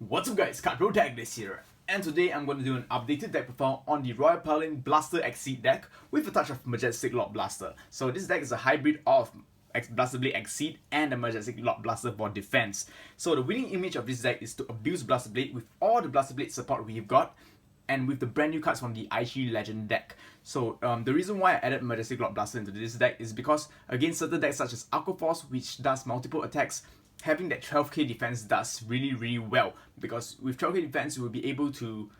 What's up guys, Cardfight here, and today I'm going to do an updated deck profile on the Royal Paladin Blaster Exceed deck with a touch of Majestic Lord Blaster. So this deck is a hybrid of Blaster Blade Exceed and the Majestic Lord Blaster for defense. So the winning image of this deck is to abuse Blaster Blade with all the Blaster Blade support we've got and with the brand new cards from the Aichi Legend deck. So the reason why I added Majestic Lord Blaster into this deck is because against certain decks such as Aqua Force, which does multiple attacks, having that 12k defense does really well, because with 12k defense you will be able to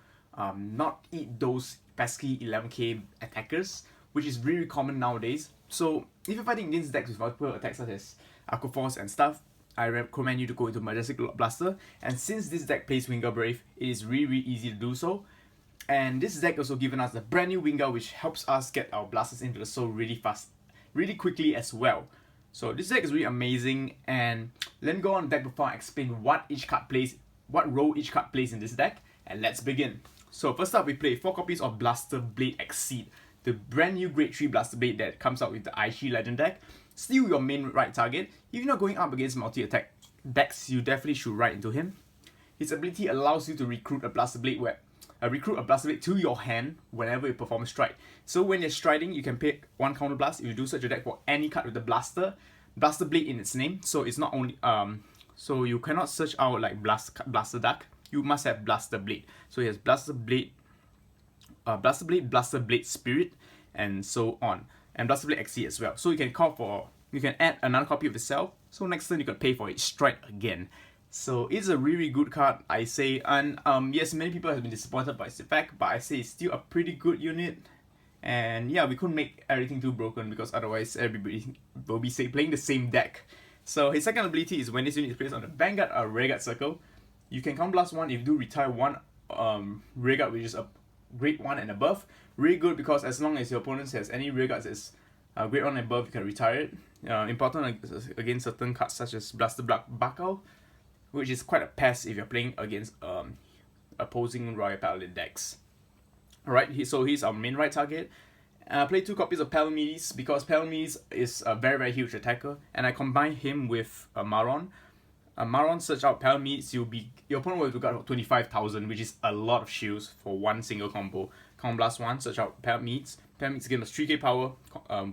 not eat those pesky 11k attackers, which is really common nowadays. So if you're fighting against decks with multiple attacks such as Aqua Force and stuff, I recommend you to go into Majestic Lord Blaster. And since this deck plays Winger Brave, it is really easy to do so. And this deck also given us the brand new Winger, which helps us get our blasters into the soul really fast, really quickly as well. So this deck is really amazing, and let me go on the deck profile and explain what each card plays, what role each card plays in this deck, and let's begin. So first up, we play 4 copies of Blaster Blade Exceed, the brand new Grade 3 Blaster Blade that comes out with the Aichi Legend deck. Still your main right target. If you're not going up against multi-attack decks, you definitely should ride into him. His ability allows you to recruit a Blaster Blade to your hand whenever you perform a strike. So when you're striding, you can pick one counter blast if you do such a deck for any card with the Blaster Blade in its name. So it's not only so you cannot search out like Blaster Duck. You must have Blaster Blade. So he has Blaster Blade, Blaster Blade Spirit, and so on, and Blaster Blade Exceed as well. So you can add another copy of itself. So next turn you can pay for it, strike again. So it's a really good card, I say, and yes, many people have been disappointed by its effect, but I say it's still a pretty good unit. And yeah, we couldn't make everything too broken because otherwise everybody will be playing the same deck. So his second ability is when this unit is placed on the Vanguard or Rearguard circle, you can Counter Blast 1 if you do retire one Rearguard, which is a grade 1 and above. Really good because as long as your opponent has any Rearguards that's grade 1 and above, you can retire it. Important against certain cards such as Blaster Bakao, which is quite a pest if you're playing against opposing Royal Paladin decks. Alright, so he's our main right target. Play 2 copies of Palamedes because Palamedes is a very huge attacker, and I combine him with Maron. Maron search out Palamedes, your opponent will have to get 25,000, which is a lot of shields for one single combo. Counter Blast 1, search out Palamedes. Palamedes gives us 3k power,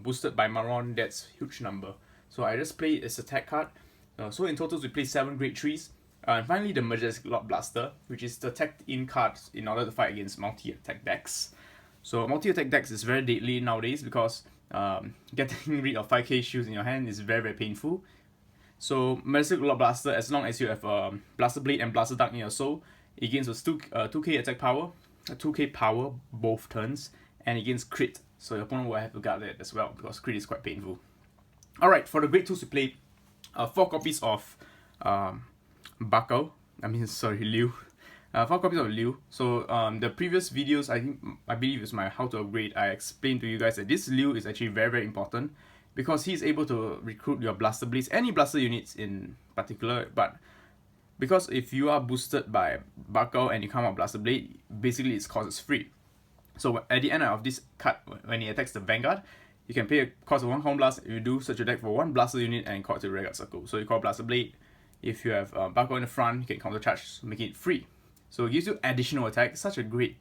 boosted by Maron, that's huge number. So I just play its attack card. So in total we play 7 grade 3s. And finally the Majestic Lord Blaster, which is the tagged in card in order to fight against multi-attack decks. So multi-attack decks is very deadly nowadays because getting rid of 5k shields in your hand is very painful. So Majestic Lord Blaster, as long as you have Blaster Blade and Blaster Duck in your soul, it gains us 2k attack power, 2k power both turns, and it gains crit. So your opponent will have to guard that as well because crit is quite painful. Alright, for the grade 2s we played 4 copies of Liu. 4 copies of Liu. So the previous videos, I believe it's my how to upgrade, I explained to you guys that this Liu is actually very important because he's able to recruit your Blaster Blades, any Blaster units in particular, but because if you are boosted by Bakao and you come out Blaster Blade, basically its cost is free. So at the end of this card, when he attacks the Vanguard, you can pay a cost of 1 Counter Blast if you do such a deck for 1 Blaster unit and call it to Rearguard circle. So you call Blaster Blade. If you have Bakao in the front, you can counter charge, making it free. So it gives you additional attack. Such a great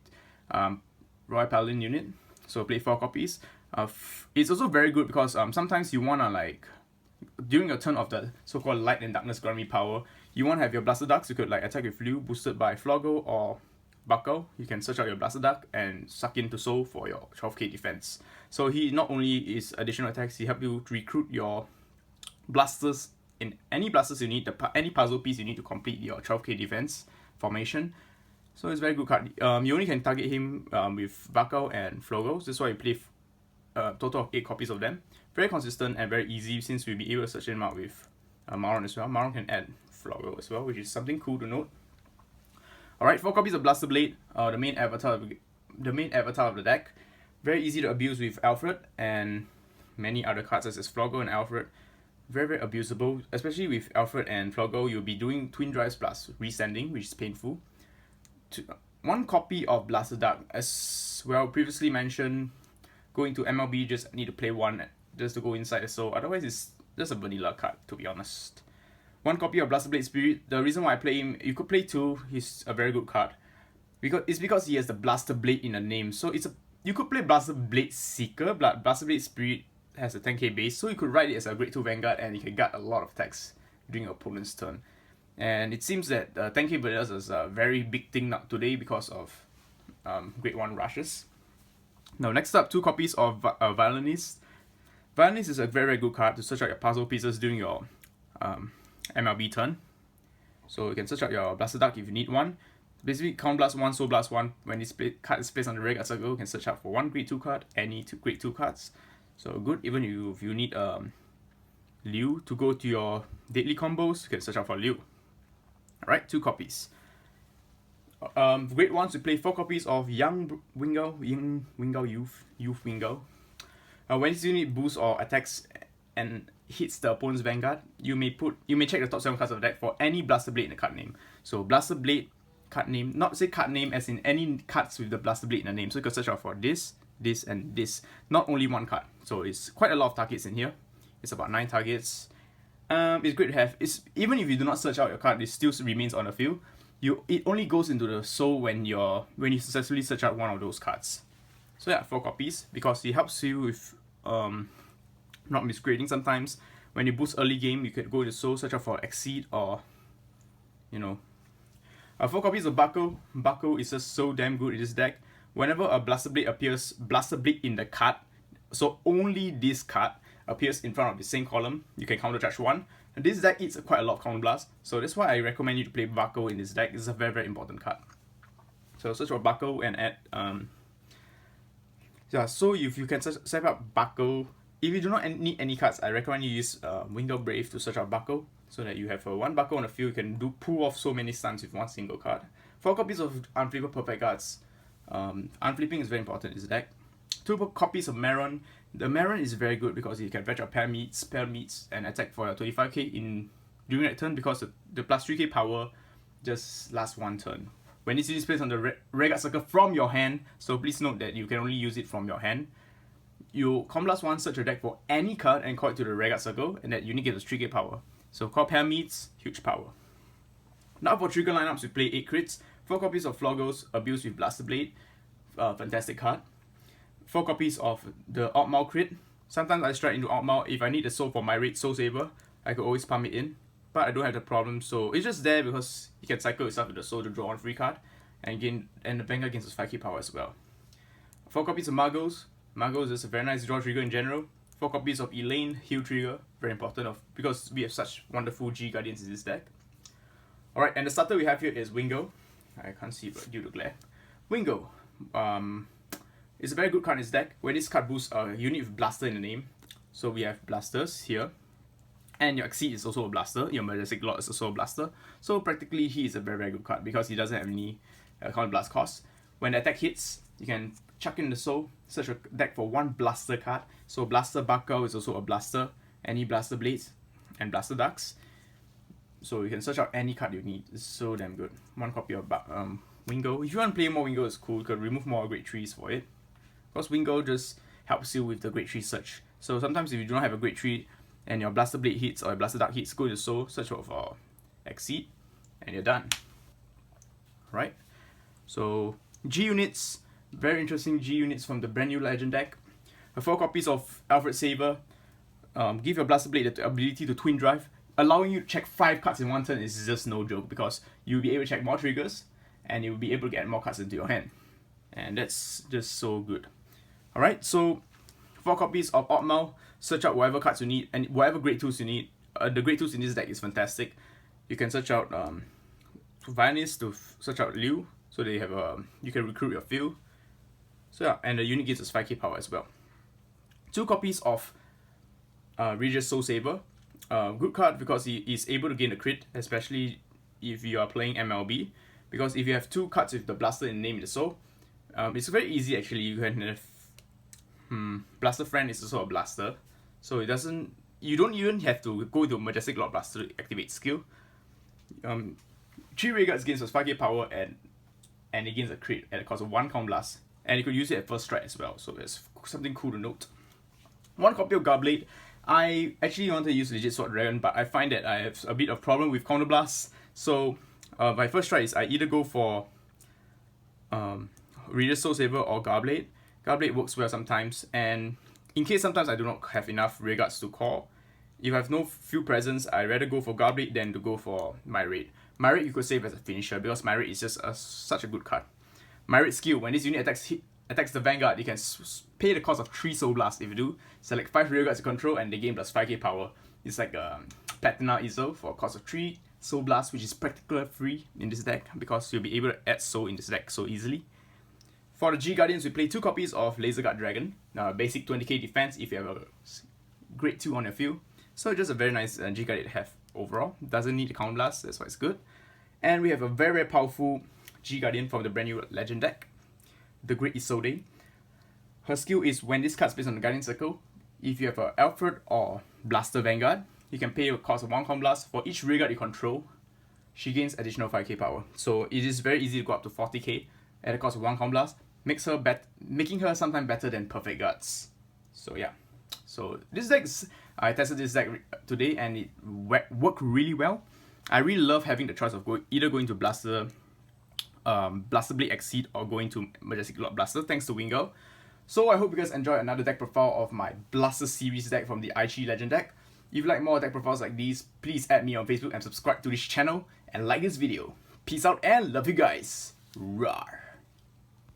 Royal Paladin unit. So play 4 copies. It's also very good because sometimes you wanna during your turn of the so-called Light and Darkness Grammy power, you wanna have your Blaster Ducks. You could attack with Liu, boosted by Floggo or Bakao. You can search out your Blaster Duck and suck into soul for your 12k defense. So he not only is additional attacks, he helps you to recruit your blasters in any blasters you need, any puzzle piece you need to complete your 12k defense formation. So it's a very good card. You only can target him with Bakao and Flogos. That's why you play a total of 8 copies of them. Very consistent and very easy since we'll be able to search him out with Maron as well. Maron can add Flogo as well, which is something cool to note. Alright, 4 copies of Blaster Blade, the main avatar of the deck. Very easy to abuse with Alfred and many other cards such as Floggo and Alfred. Very abusable, especially with Alfred and Floggo. You'll be doing Twin Drives plus Resending, which is painful. 1 copy of Blaster Duck, as well previously mentioned, going to MLB just need to play 1 just to go inside the soul. Otherwise it's just a vanilla card, to be honest. 1 copy of Blaster Blade Spirit. The reason why I play him, you could play 2, he's a very good card. Because he has the Blaster Blade in the name. So you could play Blaster Blade Seeker, but Blaster Blade Spirit has a 10k base, so you could write it as a grade 2 Vanguard and you can guard a lot of attacks during your opponent's turn. And it seems that 10k Brothers is a very big thing now today because of grade 1 rushes. Now next up, 2 copies of Violinist. Violinist is a very, very good card to search out your puzzle pieces during your MLB turn. So you can search out your Blaster Duck if you need one. Basically, Count Blast 1, Soul Blast 1. When this card is placed on the Rearguard circle, you can search out for 1 grade 2 card, any 2 grade 2 cards. So good, even if you need Liu to go to your deadly combos, you can search out for Liu. Alright, 2 copies. Grade 1s, we play 4 copies of Young Wingao Youth Wingao. When this unit boosts or attacks and hits the opponent's Vanguard, you may check the top 7 cards of the deck for any Blaster Blade in the card name. So Blaster Blade card name, not say card name as in any cards with the Blaster Blade in the name. So you can search out for this, and this. Not only 1 card. So it's quite a lot of targets in here. It's about 9 targets. It's great to have. Even if you do not search out your card, it still remains on the field. It only goes into the soul when you successfully search out one of those cards. So yeah, 4 copies because it helps you with not misgrading sometimes. When you boost early game, you could go to soul, search out for Exceed or 4 copies of Bako. Bako is just so damn good in this deck. Whenever a Blaster Blade appears, Blaster Blade in the card, so only this card appears in front of the same column, you can counter charge 1. And this deck eats quite a lot of counter blast, so that's why I recommend you to play Bako in this deck. It's a very, very important card. So search for Bako and add so if you can set up Bako, if you do not need any cards, I recommend you use Window Brave to search out Bako, so that you have 1 Bako on the field. You can pull off so many stuns with 1 single card. 4 copies of Unflippable Perfect Guards. Unflipping is very important in this deck. 2 copies of Maron. The Maron is very good because you can fetch out pair meets, and attack for your 25k during that turn, because the plus 3k power just lasts 1 turn. When this is placed on the Rearguard circle from your hand, so please note that you can only use it from your hand. You Blast 1, search your deck for any card and call it to the Rearguard circle, and that unit gets 3k power. So call pair meets, huge power. Now for trigger lineups, we play 8 crits, 4 copies of Floggles, Abuse with Blaster Blade, fantastic card. 4 copies of the Outmao crit. Sometimes I strike into Outmao. If I need a soul for my raid Soul Saver, I could always pump it in. But I don't have the problem, so it's just there because you can cycle yourself with the soul to draw 1 free card, and the Vanguard gains 5k power as well. 4 copies of Muggles. Muggles is a very nice draw trigger in general. 4 copies of Elaine, heal trigger, very important because we have such wonderful G Guardians in this deck. Alright, and the starter we have here is Wingo. I can't see but due to glare. Wingo. It's a very good card in this deck. When this card boosts a unit with Blaster in the name. So we have Blasters here. And your Exceed is also a Blaster. Your Majestic Lord is also a Blaster. So practically he is a very, very good card because he doesn't have any counter blast cost. When the attack hits, you can chuck in the soul, search your deck for 1 Blaster card. So Blaster Bakao is also a Blaster. Any Blaster Blades and Blaster Ducks. So you can search out any card you need. It's so damn good. 1 copy of Wingo. If you want to play more Wingo, it's cool. You can remove more grade 3s for it. Because Wingo just helps you with the grade 3 search. So sometimes if you do not have a grade 3 and your Blaster Blade hits or your Blaster Duck hits, go to Soul, search for Exceed, and you're done. Right? So G units, very interesting G units from the brand new Legend deck. 4 copies of Alfred Saber. Give your Blaster Blade the ability to twin drive. Allowing you to check 5 cards in 1 turn is just no joke, because you'll be able to check more triggers and you'll be able to get more cards into your hand. And that's just so good. Alright, so 4 copies of Outmao. Search out whatever cards you need and whatever grade 2s you need. The grade 2s in this deck is fantastic. You can search out Violinist to search out Liu, so they have you can recruit your field. So yeah, and the unit gives us 5k power as well. 2 copies of Regis Soul Saver. Good card because he is able to gain a crit, especially if you are playing MLB. Because if you have 2 cards with the Blaster in the name in the soul, it's very easy actually. You can have Blaster Friend is also a Blaster, so you don't even have to go to Majestic Lord Blaster to activate skill. 3 Rearguards gains us 5k power and it gains a crit at the cost of 1 Count Blast, and you could use it at first strike as well, so there's something cool to note. 1 copy of Godblade. I actually want to use Legit Sword Dragon, but I find that I have a bit of problem with Counter Blast. So my first try is I either go for Reader Soul Saver or Garblade. Garblade works well sometimes, and in case sometimes I do not have enough rearguards to call, if I have no field presence, I rather go for Garblade than to go for My Raid. My Raid you could save as a finisher because My Raid is just such a good card. My Raid skill, when this unit attacks the Vanguard, you can pay the cost of 3 Soul Blast. If you do, select 5 rearguards you control and they gain plus 5k power. It's like a Platina Easel for a cost of 3 Soul Blast, which is practically free in this deck because you'll be able to add Soul in this deck so easily. For the G Guardians, we play 2 copies of Laser Guard Dragon, basic 20k defense if you have a grade 2 on your field. So just a very nice G Guardian to have overall. Doesn't need a Counter Blast, that's why it's good. And we have a very powerful G Guardian from the brand new Legend deck, the Great Isolde. Her skill is when this card is placed on the Guardian Circle, if you have a Alfred or Blaster Vanguard, you can pay a cost of 1 Counter Blast. For each rearguard you control, she gains additional 5k power. So it is very easy to go up to 40k at a cost of 1 Counter Blast, making her sometimes better than Perfect Guards. So yeah. So this deck, I tested this deck today and it worked really well. I really love having the choice of either going to Blaster Blade Exceed or going to Majesty Lord Blaster thanks to Wingo. So I hope you guys enjoyed another deck profile of my Blaster series deck from the Aichi Legend deck. If you like more deck profiles like these, please add me on Facebook and subscribe to this channel and like this video. Peace out and love you guys. Rawr.